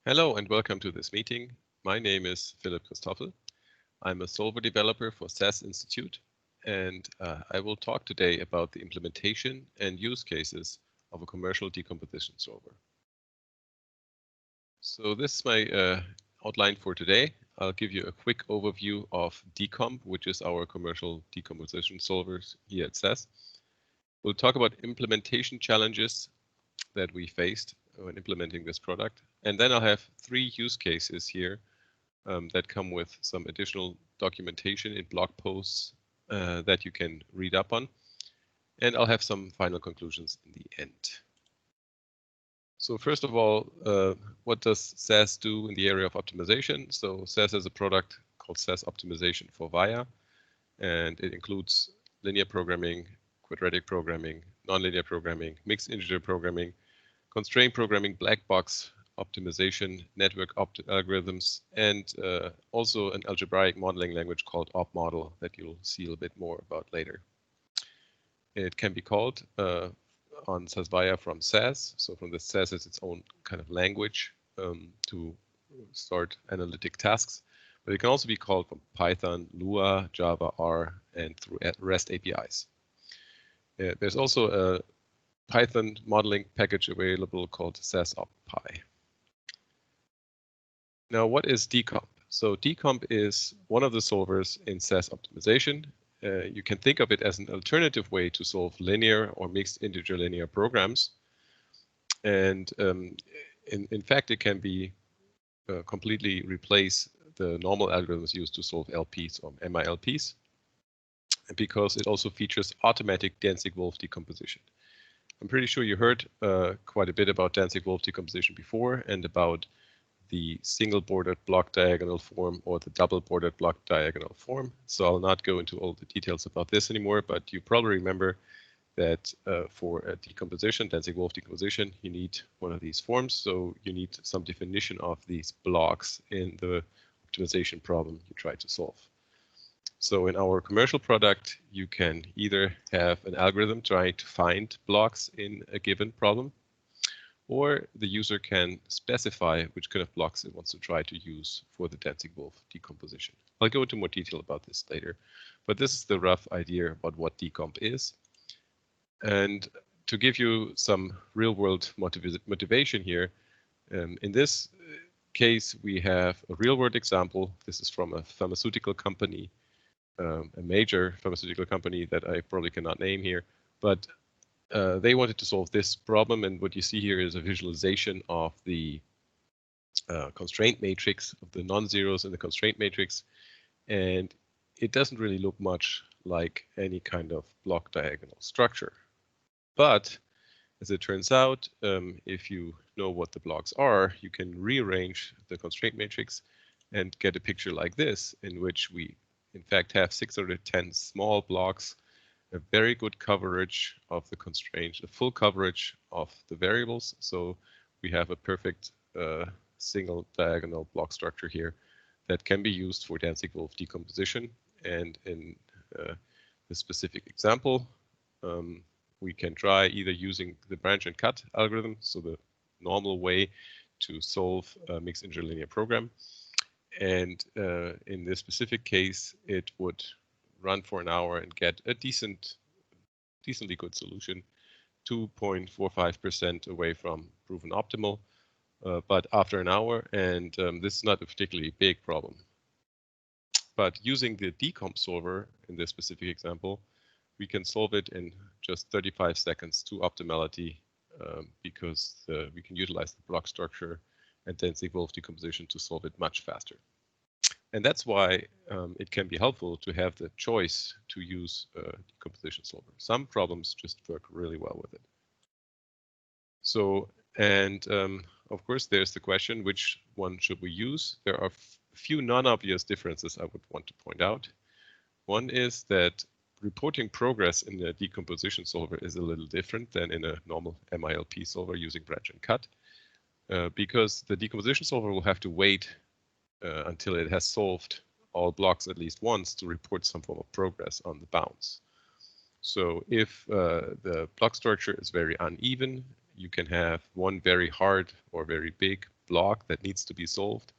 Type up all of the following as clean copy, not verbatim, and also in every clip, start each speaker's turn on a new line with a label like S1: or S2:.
S1: Hello and welcome to this meeting. My name is Philipp Christophel. I'm a solver developer for SAS Institute, and I will talk today about the implementation and use cases of a commercial decomposition solver. So this is my outline for today. I'll give you a quick overview of DECOMP, which is our commercial decomposition solvers here at SAS. We'll talk about implementation challenges that we faced when implementing this product. And then I'll have 3 use cases here that come with some additional documentation in blog posts that you can read up on. And I'll have some final conclusions in the end. So first of all, what does SAS do in the area of optimization? So SAS has a product called SAS Optimization for VIA, and it includes linear programming, quadratic programming, nonlinear programming, mixed integer programming, constraint programming, black box optimization, network algorithms, and also an algebraic modeling language called opmodel that you'll see a little bit more about later. It can be called on SAS VIA from SAS. So from the SAS is its own kind of language to start analytic tasks. But it can also be called from Python, Lua, Java, R, and through REST APIs. There's also a Python modeling package available called SAS OpPy. Now, what is DECOMP? So DECOMP is one of the solvers in SAS optimization. You can think of it as an alternative way to solve linear or mixed integer linear programs. And in fact, it can be completely replace the normal algorithms used to solve LPs or MILPs, because it also features automatic Danzig-Wolff decomposition. I'm pretty sure you heard quite a bit about Danzig-Wolff decomposition before and about the single bordered block diagonal form or the double bordered block diagonal form. So I'll not go into all the details about this anymore, but you probably remember that for a decomposition, Danzig-Wolff decomposition, you need one of these forms. So you need some definition of these blocks in the optimization problem you try to solve. So in our commercial product, you can either have an algorithm trying to find blocks in a given problem, or the user can specify which kind of blocks it wants to try to use for the Danzig-Wolff decomposition. I'll go into more detail about this later, but this is the rough idea about what DECOMP is. And to give you some real-world motivation here, in this case, we have a real-world example. This is from a pharmaceutical company, a major pharmaceutical company that I probably cannot name here, but they wanted to solve this problem. And what you see here is a visualization of the constraint matrix, of the non-zeros in the constraint matrix. And it doesn't really look much like any kind of block diagonal structure. But as it turns out, if you know what the blocks are, you can rearrange the constraint matrix and get a picture like this, in which we in fact have 610 small blocks, a very good coverage of the constraints, a full coverage of the variables. So we have a perfect single diagonal block structure here that can be used for Danzig-Wolff decomposition. And in the specific example, we can try either using the branch and cut algorithm, so the normal way to solve a mixed integer linear program. And in this specific case, it would run for an hour and get a decently good solution, 2.45% away from proven optimal, but after an hour, and this is not a particularly big problem. But using the DECOMP solver in this specific example, we can solve it in just 35 seconds to optimality, because we can utilize the block structure and Danzig-Wolff decomposition to solve it much faster. And that's why it can be helpful to have the choice to use a decomposition solver. Some problems just work really well with it. So, and of course, there's the question, which one should we use? There are a few non-obvious differences I would want to point out. One is that reporting progress in a decomposition solver is a little different than in a normal MILP solver using branch and cut, because the decomposition solver will have to wait until it has solved all blocks at least once to report some form of progress on the bounds. So if the block structure is very uneven, you can have one very hard or very big block that needs to be solved.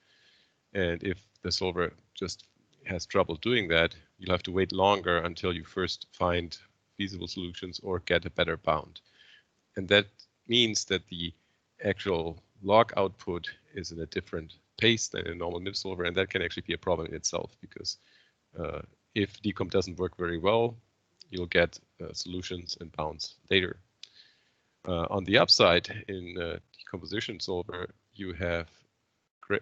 S1: And if the solver just has trouble doing that, you'll have to wait longer until you first find feasible solutions or get a better bound. And that means that the actual log output is in a different pace than a normal MIP solver, and that can actually be a problem in itself, because if decomp doesn't work very well, you'll get solutions and bounds later. On the upside, in decomposition solver, you have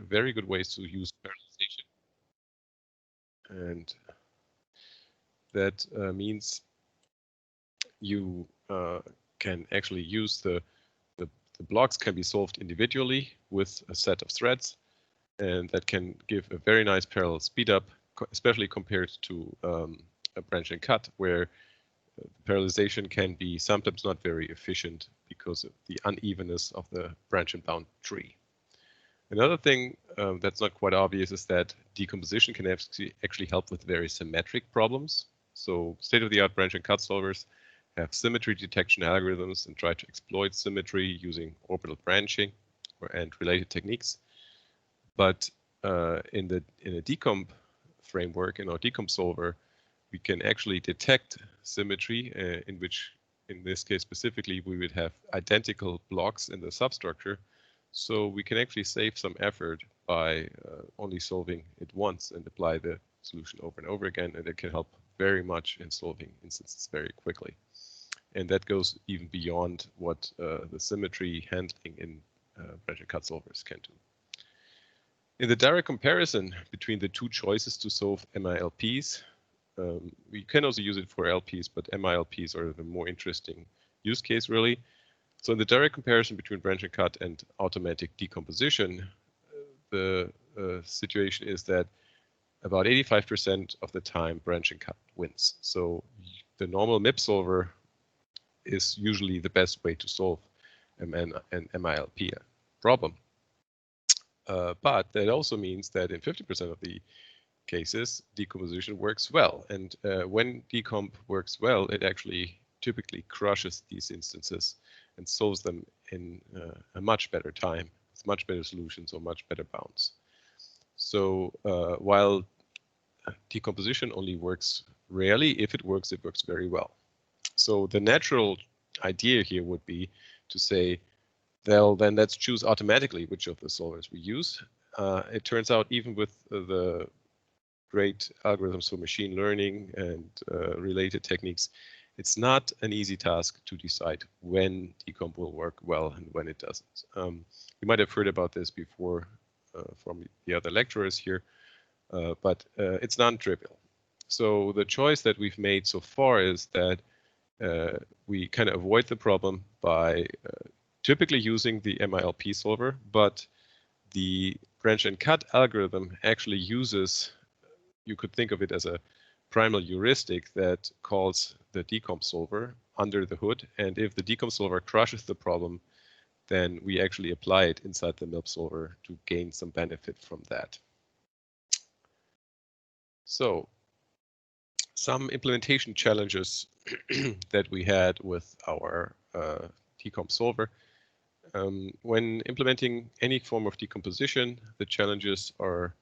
S1: very good ways to use parallelization, and that means you can actually use the blocks can be solved individually with a set of threads, and that can give a very nice parallel speed up, especially compared to a branch and cut, where parallelization can be sometimes not very efficient because of the unevenness of the branch and bound tree. Another thing that's not quite obvious is that decomposition can actually help with very symmetric problems. So state-of-the-art branch and cut solvers have symmetry detection algorithms and try to exploit symmetry using orbital branching and related techniques. But in a decomp framework, in our decomp solver, we can actually detect symmetry, in this case specifically, we would have identical blocks in the substructure. So we can actually save some effort by only solving it once and apply the solution over and over again, and it can help very much in solving instances very quickly. And that goes even beyond what the symmetry handling in branch and cut solvers can do. In the direct comparison between the two choices to solve MILPs, we can also use it for LPs, but MILPs are the more interesting use case, really. So in the direct comparison between branch and cut and automatic decomposition, the situation is that about 85% of the time branch and cut wins. So the normal MIP solver is usually the best way to solve an MILP problem. But that also means that in 50% of the cases, decomposition works well. And when decomp works well, it actually typically crushes these instances and solves them in a much better time, with much better solutions or much better bounds. So while decomposition only works rarely, if it works very well. So the natural idea here would be to say, well, then let's choose automatically which of the solvers we use. It turns out even with the great algorithms for machine learning and related techniques, it's not an easy task to decide when decomp will work well and when it doesn't. You might have heard about this before from the other lecturers here, but it's non-trivial. So the choice that we've made so far is that we kind of avoid the problem by typically using the MILP solver, but the branch and cut algorithm actually uses, you could think of it as a primal heuristic that calls the decomp solver under the hood. And if the decomp solver crushes the problem, then we actually apply it inside the MILP solver to gain some benefit from that. So some implementation challenges that we had with our decomp solver. When implementing any form of decomposition, the challenges are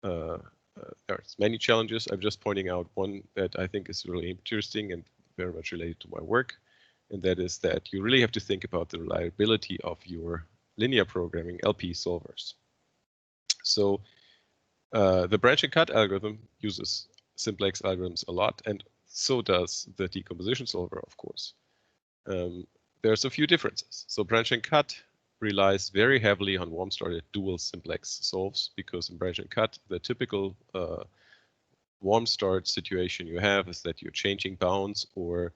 S1: there's many challenges. I'm just pointing out one that I think is really interesting and very much related to my work, and that is that you really have to think about the reliability of your linear programming LP solvers. So the branch and cut algorithm uses simplex algorithms a lot, and so does the decomposition solver, of course. There's a few differences. So branch and cut relies very heavily on warm-started dual simplex solves, because in branch and cut, the typical warm start situation you have is that you're changing bounds or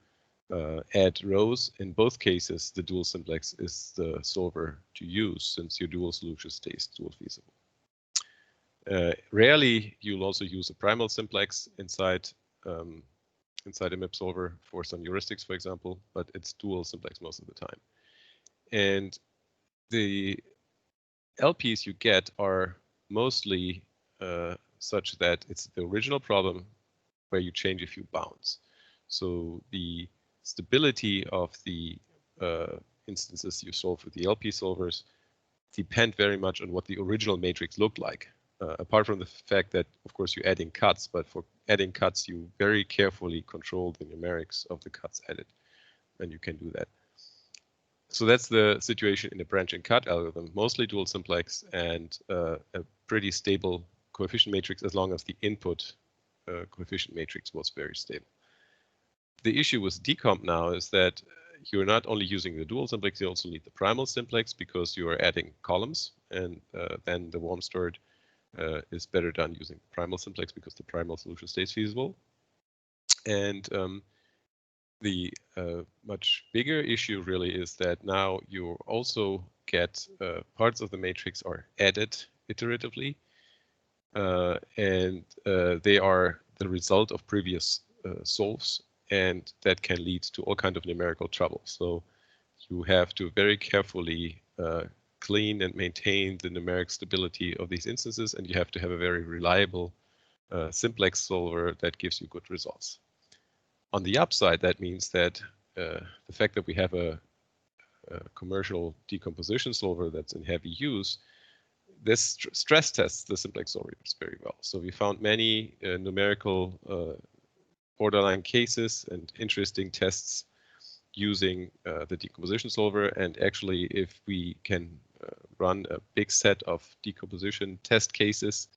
S1: add rows. In both cases, the dual simplex is the solver to use, since your dual solution stays dual feasible. Rarely, you'll also use a primal simplex inside a MIP solver for some heuristics, for example, but it's dual simplex most of the time. And the LPs you get are mostly such that it's the original problem where you change a few bounds. So the stability of the instances you solve with the LP solvers depend very much on what the original matrix looked like. Apart from the fact that, of course, you're adding cuts, but for adding cuts, you very carefully control the numerics of the cuts added, and you can do that. So that's the situation in the branch and cut algorithm, mostly dual simplex and a pretty stable coefficient matrix as long as the input coefficient matrix was very stable. The issue with decomp now is that you're not only using the dual simplex, you also need the primal simplex because you are adding columns, and then the warm stored is better done using primal simplex because the primal solution stays feasible. And the much bigger issue really is that now you also get parts of the matrix are added iteratively, and they are the result of previous solves, and that can lead to all kinds of numerical trouble. So you have to very carefully clean and maintain the numeric stability of these instances, and you have to have a very reliable simplex solver that gives you good results. On the upside, that means that the fact that we have a commercial decomposition solver that's in heavy use, this stress tests the simplex solvers very well. So we found many numerical borderline cases and interesting tests using the decomposition solver. And actually, if we can run a big set of decomposition test cases,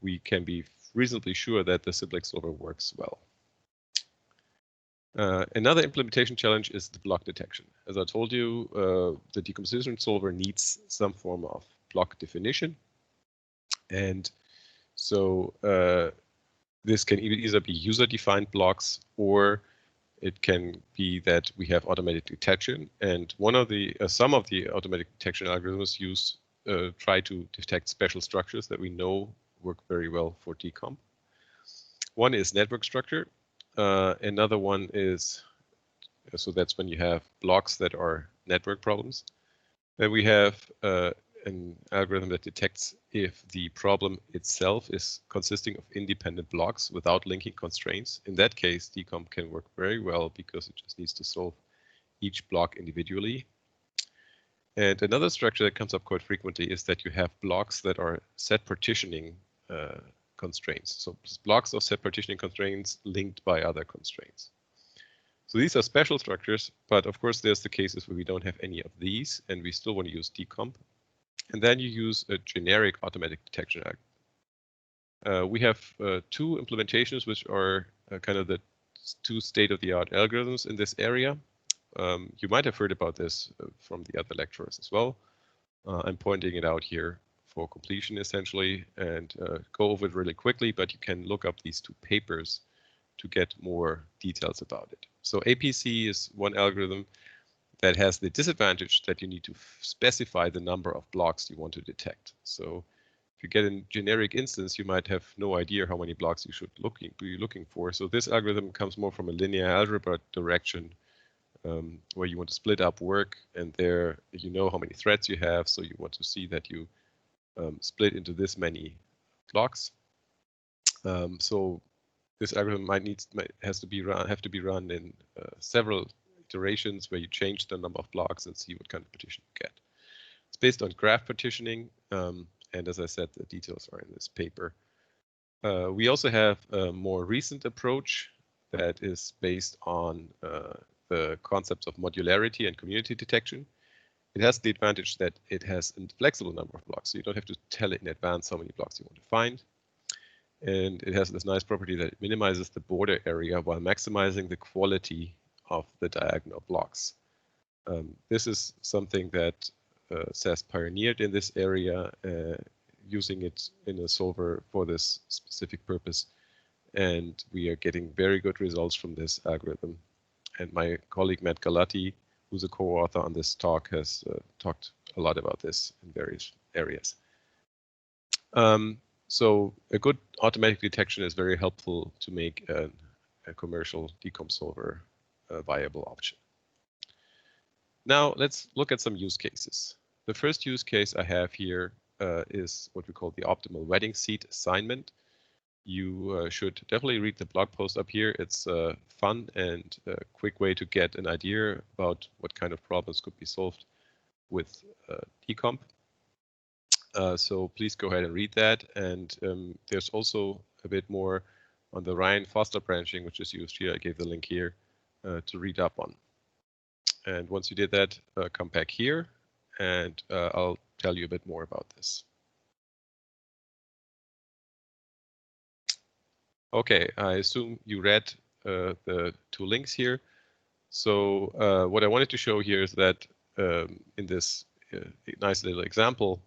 S1: we can be reasonably sure that the simplex solver works well. Another implementation challenge is the block detection. As I told you, the decomposition solver needs some form of block definition. And so this can either be user-defined blocks, or it can be that we have automatic detection. And one of the some of the automatic detection algorithms try to detect special structures that we know work very well for decomp. One is network structure. Another one is, so that's when you have blocks that are network problems. Then we have an algorithm that detects if the problem itself is consisting of independent blocks without linking constraints. In that case, decomp can work very well because it just needs to solve each block individually. And another structure that comes up quite frequently is that you have blocks that are set partitioning constraints. So blocks of set partitioning constraints linked by other constraints. So these are special structures, but of course there's the cases where we don't have any of these and we still want to use decomp. And then you use a generic automatic detection algorithm. We have two implementations which are kind of the two state-of-the-art algorithms in this area. You might have heard about this from the other lecturers as well. I'm pointing it out here for completion essentially, and go over it really quickly, but you can look up these two papers to get more details about it. So APC is one algorithm that has the disadvantage that you need to specify the number of blocks you want to detect. So if you get a generic instance, you might have no idea how many blocks you should be looking for. So this algorithm comes more from a linear algebra direction, where you want to split up work, and there you know how many threads you have, so you want to see that you split into this many blocks. So this algorithm have to be run in several iterations where you change the number of blocks and see what kind of partition you get. It's based on graph partitioning, and as I said, the details are in this paper. We also have a more recent approach that is based on the concepts of modularity and community detection. It has the advantage that it has a flexible number of blocks, so you don't have to tell it in advance how many blocks you want to find. And it has this nice property that it minimizes the border area while maximizing the quality of the diagonal blocks. This is something that SAS pioneered in this area, using it in a solver for this specific purpose. And we are getting very good results from this algorithm. And my colleague Matt Galati, who's a co-author on this talk, has talked a lot about this in various areas. So a good automatic detection is very helpful to make a commercial decomp solver a viable option. Now let's look at some use cases. The first use case I have here is what we call the optimal wedding seat assignment. You should definitely read the blog post up here. It's a fun and quick way to get an idea about what kind of problems could be solved with decomp. So please go ahead and read that. And there's also a bit more on the Ryan Foster branching, which is used here. I gave the link here to read up on. And once you did that, come back here and I'll tell you a bit more about this. Okay, I assume you read the two links here. So what I wanted to show here is that in this nice little example,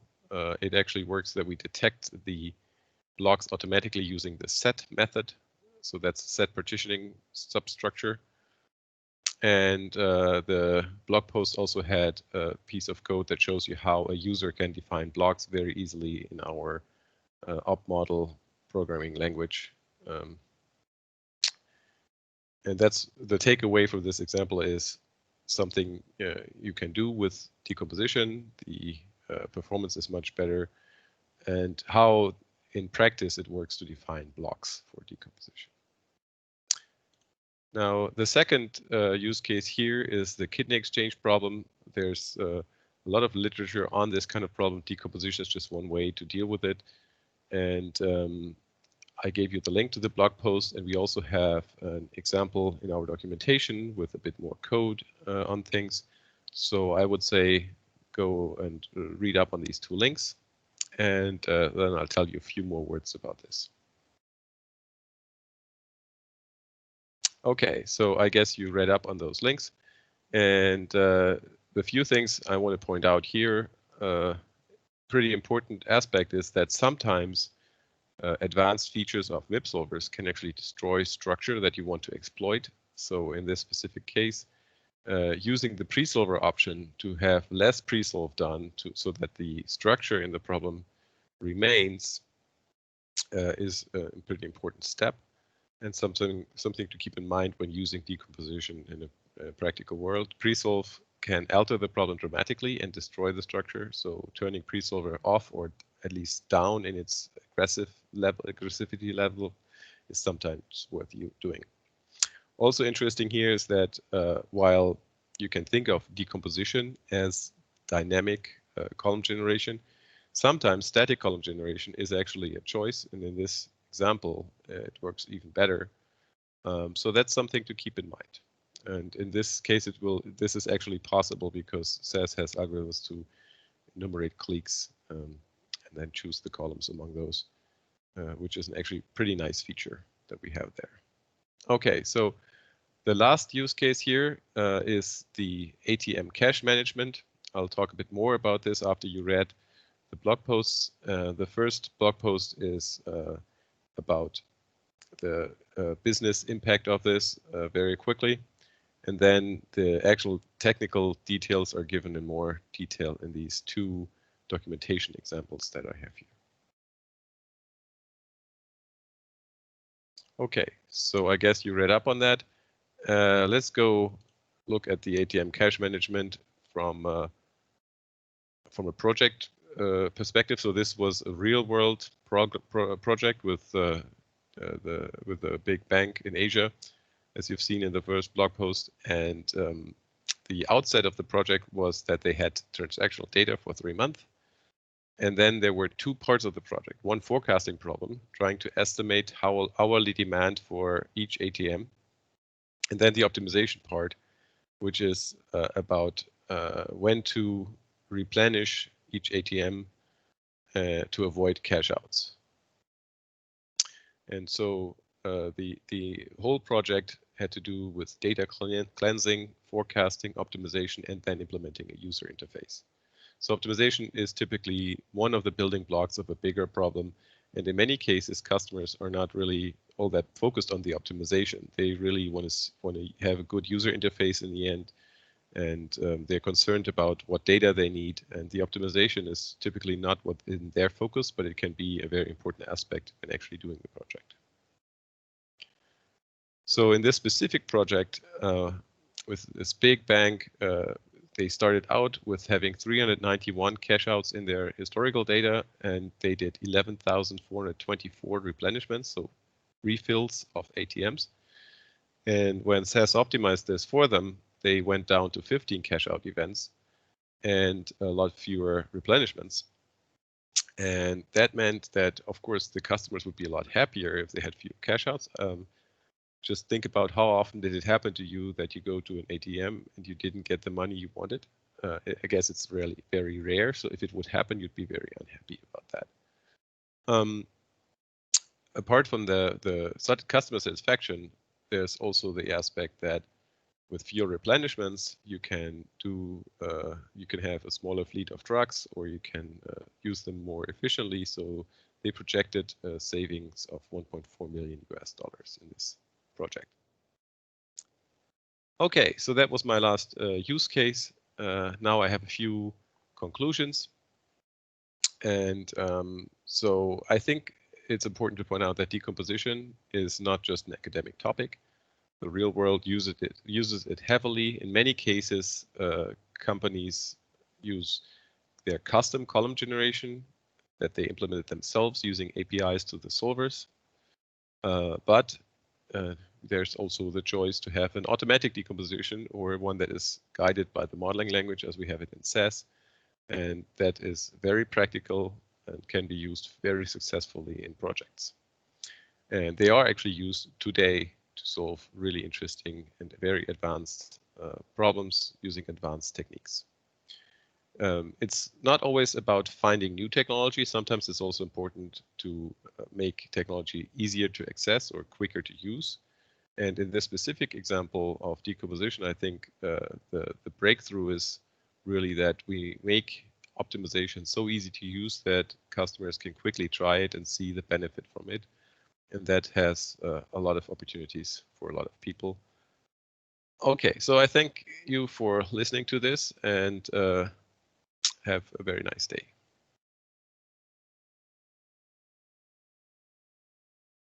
S1: it actually works that we detect the blocks automatically using the set method. So that's set partitioning substructure. And the blog post also had a piece of code that shows you how a user can define blocks very easily in our op model programming language. And that's the takeaway from this example is something you can do with decomposition. The performance is much better, and how in practice it works to define blocks for decomposition. Now, the second use case here is the kidney exchange problem. There's a lot of literature on this kind of problem. Decomposition is just one way to deal with it. And I gave you the link to the blog post, and we also have an example in our documentation with a bit more code on things. So I would say go and read up on these two links, and then I'll tell you a few more words about this. Okay, so I guess you read up on those links, and the few things I want to point out here, pretty important aspect is that sometimes advanced features of MIP solvers can actually destroy structure that you want to exploit. So in this specific case, using the pre-solver option to have less pre-solve done so that the structure in the problem remains is a pretty important step, and something to keep in mind when using decomposition in a practical world. Pre-solve can alter the problem dramatically and destroy the structure. So turning pre-solver off or at least down in its aggressivity level is sometimes worth you doing. Also interesting here is that while you can think of decomposition as dynamic column generation, sometimes static column generation is actually a choice, and in this example it works even better. So that's something to keep in mind. And in this case, this is actually possible because SAS has algorithms to enumerate cliques and then choose the columns among those, which is an actually pretty nice feature that we have there. Okay, so the last use case here is the ATM cache management. I'll talk a bit more about this after you read the blog posts. The first blog post is about the business impact of this very quickly. And then the actual technical details are given in more detail in these two documentation examples that I have here. Okay, so I guess you read up on that. Let's go look at the ATM cache management from a project perspective. So this was a real-world project with the big bank in Asia, as you've seen in the first blog post. And the outset of the project was that they had transactional data for 3 months. And then there were two parts of the project. One forecasting problem, trying to estimate how hourly demand for each ATM. And then the optimization part, which is about when to replenish each ATM to avoid cash outs. And so the whole project had to do with data cleansing, forecasting, optimization, and then implementing a user interface. So optimization is typically one of the building blocks of a bigger problem. And in many cases, customers are not really all that focused on the optimization. They really want to have a good user interface in the end. And they're concerned about what data they need. And the optimization is typically not what in their focus, but it can be a very important aspect in actually doing the project. So in this specific project, with this big bank, they started out with having 391 cash outs in their historical data, and they did 11,424 replenishments, so refills of ATMs. And when SAS optimized this for them, they went down to 15 cash out events and a lot fewer replenishments. And that meant that, of course, the customers would be a lot happier if they had fewer cash outs. Just think about how often did it happen to you that you go to an ATM and you didn't get the money you wanted. I guess it's really very rare. So if it would happen, you'd be very unhappy about that. Apart from the customer satisfaction, there's also the aspect that with fewer replenishments, you can have a smaller fleet of trucks, or you can use them more efficiently. So they projected savings of $1.4 million in this project. Okay, so that was my last use case. Now I have a few conclusions. And so I think it's important to point out that decomposition is not just an academic topic. The real world uses it heavily. In many cases, companies use their custom column generation that they implemented themselves using APIs to the solvers. But there's also the choice to have an automatic decomposition, or one that is guided by the modeling language as we have it in SAS. And that is very practical and can be used very successfully in projects. And they are actually used today to solve really interesting and very advanced problems using advanced techniques. It's not always about finding new technology. Sometimes it's also important to make technology easier to access or quicker to use. And in this specific example of decomposition, I think the breakthrough is really that we make optimization so easy to use that customers can quickly try it and see the benefit from it. And that has a lot of opportunities for a lot of people. Okay, so I thank you for listening to this, and have a very nice day.